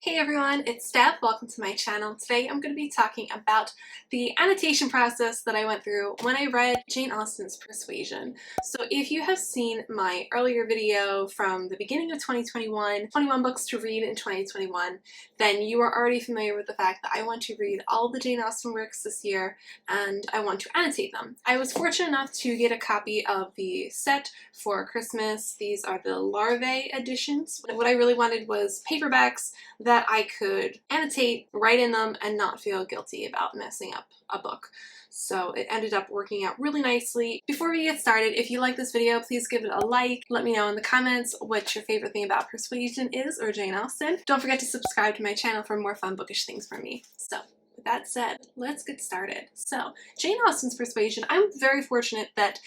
Hey everyone, it's Steph. Welcome to my channel. Today I'm going to be talking about the annotation process that I went through when I read Jane Austen's Persuasion. So if you have seen my earlier video from the beginning of 2021, 21 books to read in 2021, then you are already familiar with the fact that I want to read all the Jane Austen works this year and I want to annotate them. I was fortunate enough to get a copy of the set for Christmas. These are the Larvae editions. What I really wanted was paperbacks that I could annotate, write in them, and not feel guilty about messing up a book. So it ended up working out really nicely. Before we get started, if you like this video, please give it a like. Let me know in the comments what your favorite thing about Persuasion is, or Jane Austen. Don't forget to subscribe to my channel for more fun bookish things from me. So with that said, let's get started. So Jane Austen's Persuasion, I'm very fortunate that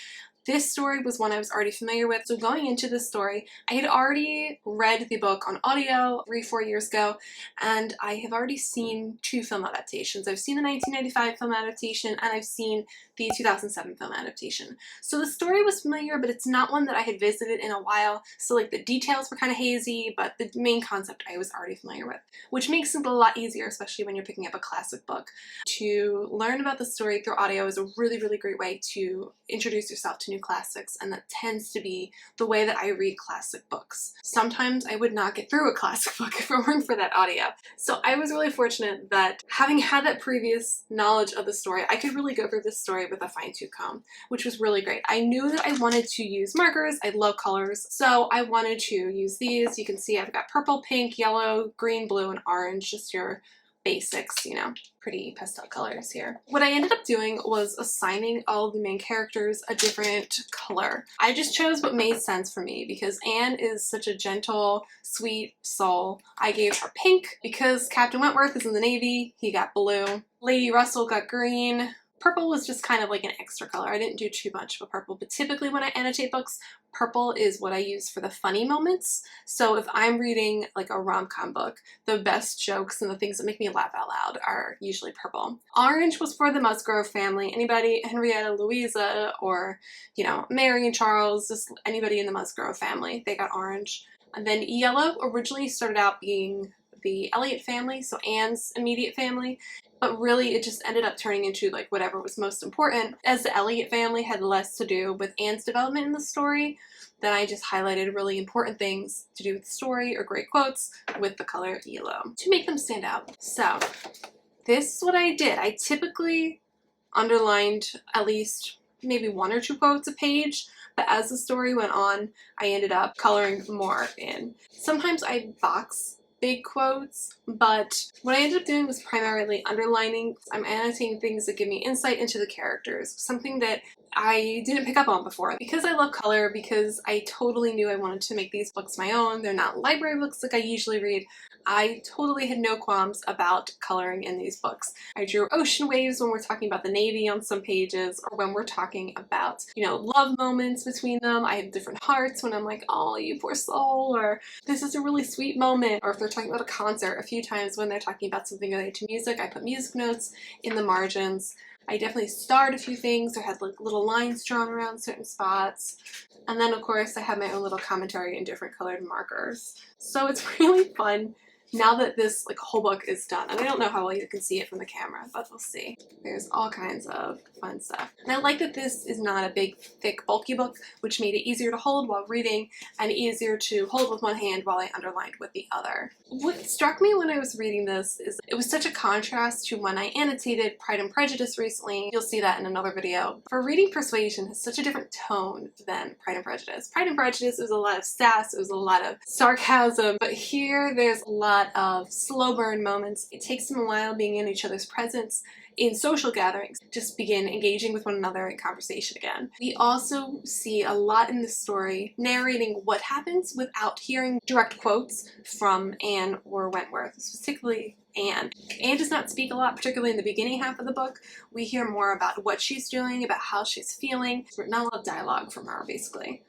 this story was one I was already familiar with, so going into this story, I had already read the book on audio 3-4 years ago, and I have already seen 2 film adaptations. I've seen the 1995 film adaptation, and I've seen the 2007 film adaptation. So the story was familiar, but it's not one that I had visited in a while, so like the details were kind of hazy, but the main concept I was already familiar with, which makes it a lot easier, especially when you're picking up a classic book. To learn about the story through audio is a really, really great way to introduce yourself to new classics, and that tends to be the way that I read classic books. Sometimes I would not get through a classic book if it weren't for that audio. So I was really fortunate that having had that previous knowledge of the story, I could really go through this story with a fine-tooth comb, which was really great. I knew that I wanted to use markers. I love colors, so I wanted to use these. You can see I've got purple, pink, yellow, green, blue, and orange, just your basics, you know, pretty pastel colors here. What I ended up doing was assigning all of the main characters a different color. I just chose what made sense for me because Anne is such a gentle, sweet soul. I gave her pink because Captain Wentworth is in the Navy. He got blue. Lady Russell got green. Purple was just kind of like an extra color. I didn't do too much with purple, but typically when I annotate books, purple is what I use for the funny moments. So if I'm reading like a rom-com book, the best jokes and the things that make me laugh out loud are usually purple. Orange was for the Musgrove family. Anybody, Henrietta, Louisa, or, you know, Mary and Charles, just anybody in the Musgrove family, they got orange. And then yellow originally started out being the Elliot family, so Anne's immediate family, but really it just ended up turning into like whatever was most important. As the Elliot family had less to do with Anne's development in the story, then I just highlighted really important things to do with the story or great quotes with the color yellow to make them stand out. So this is what I did. I typically underlined at least maybe 1 or 2 quotes a page, but as the story went on, I ended up coloring more in. Sometimes I box big quotes, but what I ended up doing was primarily underlining. I'm annotating things that give me insight into the characters, something that I didn't pick up on before. Because I love color, because I totally knew I wanted to make these books my own, they're not library books like I usually read, I totally had no qualms about coloring in these books. I drew ocean waves when we're talking about the Navy on some pages, or when we're talking about, you know, love moments between them. I have different hearts when I'm like, oh, you poor soul, or this is a really sweet moment. Or if they're talking about a concert, a few times when they're talking about something related to music, I put music notes in the margins. I definitely starred a few things or had like little lines drawn around certain spots. And then of course I have my own little commentary in different colored markers. So it's really fun now that this like whole book is done. And I don't know how well you can see it from the camera, but we'll see. There's all kinds of fun stuff. And I like that this is not a big, thick, bulky book, which made it easier to hold while reading and easier to hold with one hand while I underlined with the other. What struck me when I was reading this is it was such a contrast to when I annotated Pride and Prejudice recently. You'll see that in another video. For reading Persuasion has such a different tone than Pride and Prejudice. Pride and Prejudice was a lot of sass, it was a lot of sarcasm, but here there's a lot of slow burn moments. It takes them a while being in each other's presence in social gatherings, just begin engaging with one another in conversation again. We also see a lot in this story narrating what happens without hearing direct quotes from Anne or Wentworth, particularly Anne. Anne does not speak a lot, particularly in the beginning half of the book. We hear more about what she's doing, about how she's feeling. Not a lot of dialogue from her, basically.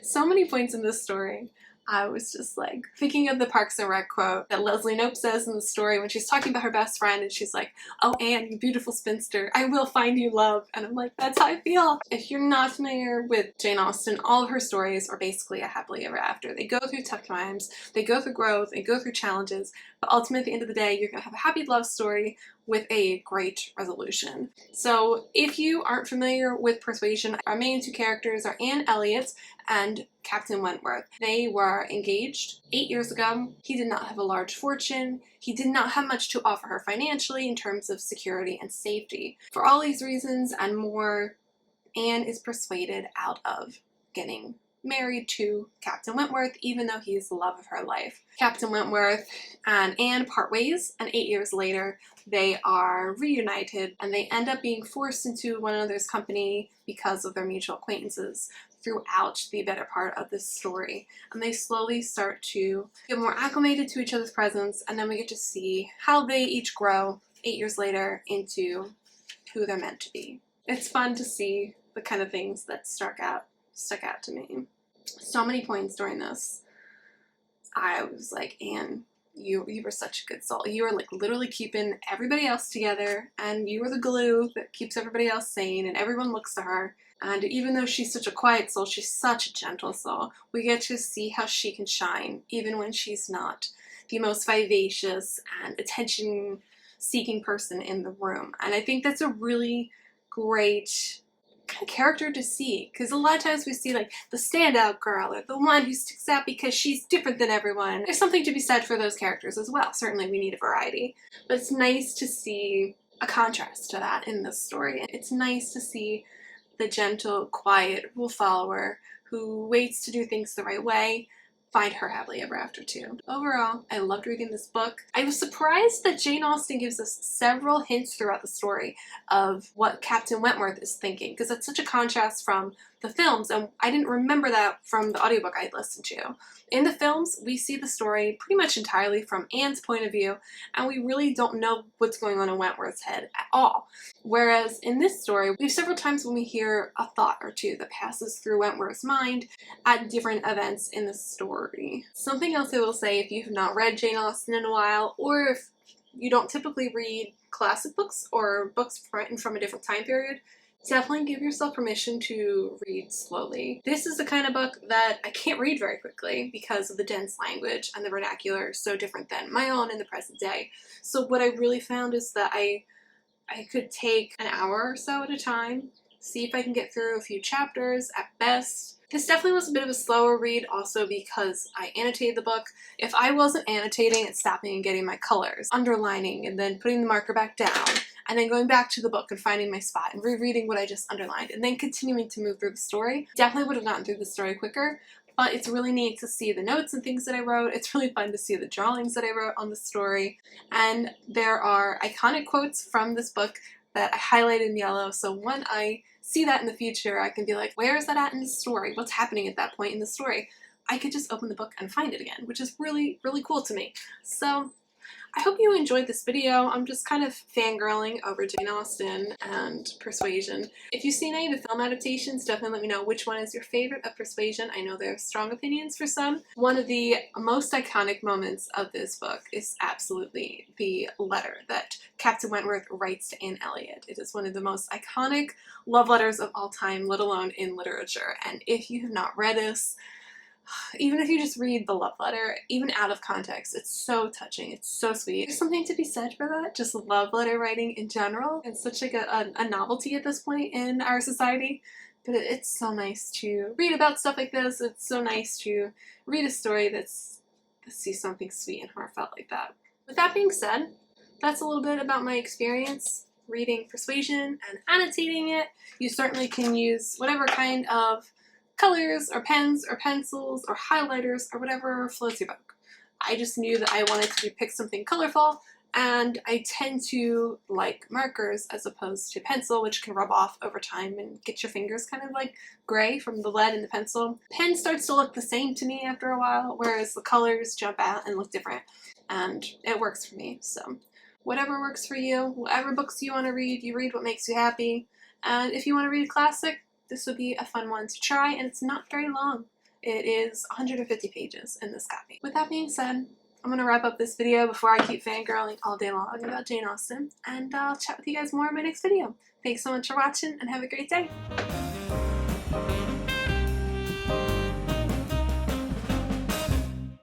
So many points in this story I was just like thinking of the Parks and Rec quote that Leslie Knope says in the story when she's talking about her best friend and she's like, "Oh, Anne, you beautiful spinster, I will find you love." And I'm like, that's how I feel. If you're not familiar with Jane Austen, all of her stories are basically a happily ever after. They go through tough times, they go through growth, they go through challenges, but ultimately at the end of the day, you're gonna have a happy love story with a great resolution. So if you aren't familiar with Persuasion, our main two characters are Anne Elliot and Captain Wentworth. They were engaged 8 years ago. He did not have a large fortune. He did not have much to offer her financially in terms of security and safety. For all these reasons and more, Anne is persuaded out of getting married to Captain Wentworth, even though he is the love of her life. Captain Wentworth and Anne part ways, and 8 years later they are reunited, and they end up being forced into one another's company because of their mutual acquaintances throughout the better part of this story. And they slowly start to get more acclimated to each other's presence, and then we get to see how they each grow 8 years later into who they're meant to be. It's fun to see the kind of things that stuck out to me. So many points during this, I was like, Anne, you were such a good soul. You were like literally keeping everybody else together, and you were the glue that keeps everybody else sane, and everyone looks to her. And even though she's such a quiet soul, she's such a gentle soul. We get to see how she can shine even when she's not the most vivacious and attention-seeking person in the room. And I think that's a really great kind of character to see, because a lot of times we see like the standout girl or the one who sticks out because she's different than everyone. There's something to be said for those characters as well. Certainly we need a variety, but it's nice to see a contrast to that in this story. It's nice to see the gentle, quiet rule follower who waits to do things the right way find her happily ever after too. Overall, I loved reading this book. I was surprised that Jane Austen gives us several hints throughout the story of what Captain Wentworth is thinking, because it's such a contrast from the films, and I didn't remember that from the audiobook I listened to. In the films, we see the story pretty much entirely from Anne's point of view, and we really don't know what's going on in Wentworth's head at all. Whereas in this story, we have several times when we hear a thought or two that passes through Wentworth's mind at different events in the story. Something else I will say, if you have not read Jane Austen in a while, or if you don't typically read classic books or books written from a different time period, definitely give yourself permission to read slowly. This is the kind of book that I can't read very quickly because of the dense language and the vernacular is so different than my own in the present day. So what I really found is that I could take an hour or so at a time, see if I can get through a few chapters at best. This definitely was a bit of a slower read also because I annotated the book. If I wasn't annotating and stopping and getting my colors, underlining and then putting the marker back down, and then going back to the book and finding my spot and rereading what I just underlined and then continuing to move through the story, definitely would have gotten through the story quicker. But it's really neat to see the notes and things that I wrote. It's really fun to see the drawings that I wrote on the story. And there are iconic quotes from this book that I highlighted in yellow, so when I see that in the future, I can be like, where is that at in the story? What's happening at that point in the story? I could just open the book and find it again, which is really, really cool to me. So I hope you enjoyed this video. I'm just kind of fangirling over Jane Austen and Persuasion. If you've seen any of the film adaptations, definitely let me know which one is your favorite of Persuasion. I know there are strong opinions for some. One of the most iconic moments of this book is absolutely the letter that Captain Wentworth writes to Anne Elliot. It is one of the most iconic love letters of all time, let alone in literature. And if you have not read this, even if you just read the love letter, even out of context, it's so touching, it's so sweet. There's something to be said for that, just love letter writing in general. It's such like a novelty at this point in our society, but it's so nice to read about stuff like this. It's so nice to read a story that sees something sweet and heartfelt like that. With that being said, that's a little bit about my experience reading Persuasion and annotating it. You certainly can use whatever kind of colors or pens or pencils or highlighters or whatever floats your boat. I just knew that I wanted to depict something colorful, and I tend to like markers as opposed to pencil, which can rub off over time and get your fingers kind of like gray from the lead in the pencil. Pen starts to look the same to me after a while, whereas the colors jump out and look different, and it works for me. So whatever works for you, whatever books you want to read, you read what makes you happy. And if you want to read a classic, this would be a fun one to try, and it's not very long. It is 150 pages in this copy. With that being said, I'm going to wrap up this video before I keep fangirling all day long about Jane Austen, and I'll chat with you guys more in my next video. Thanks so much for watching, and have a great day!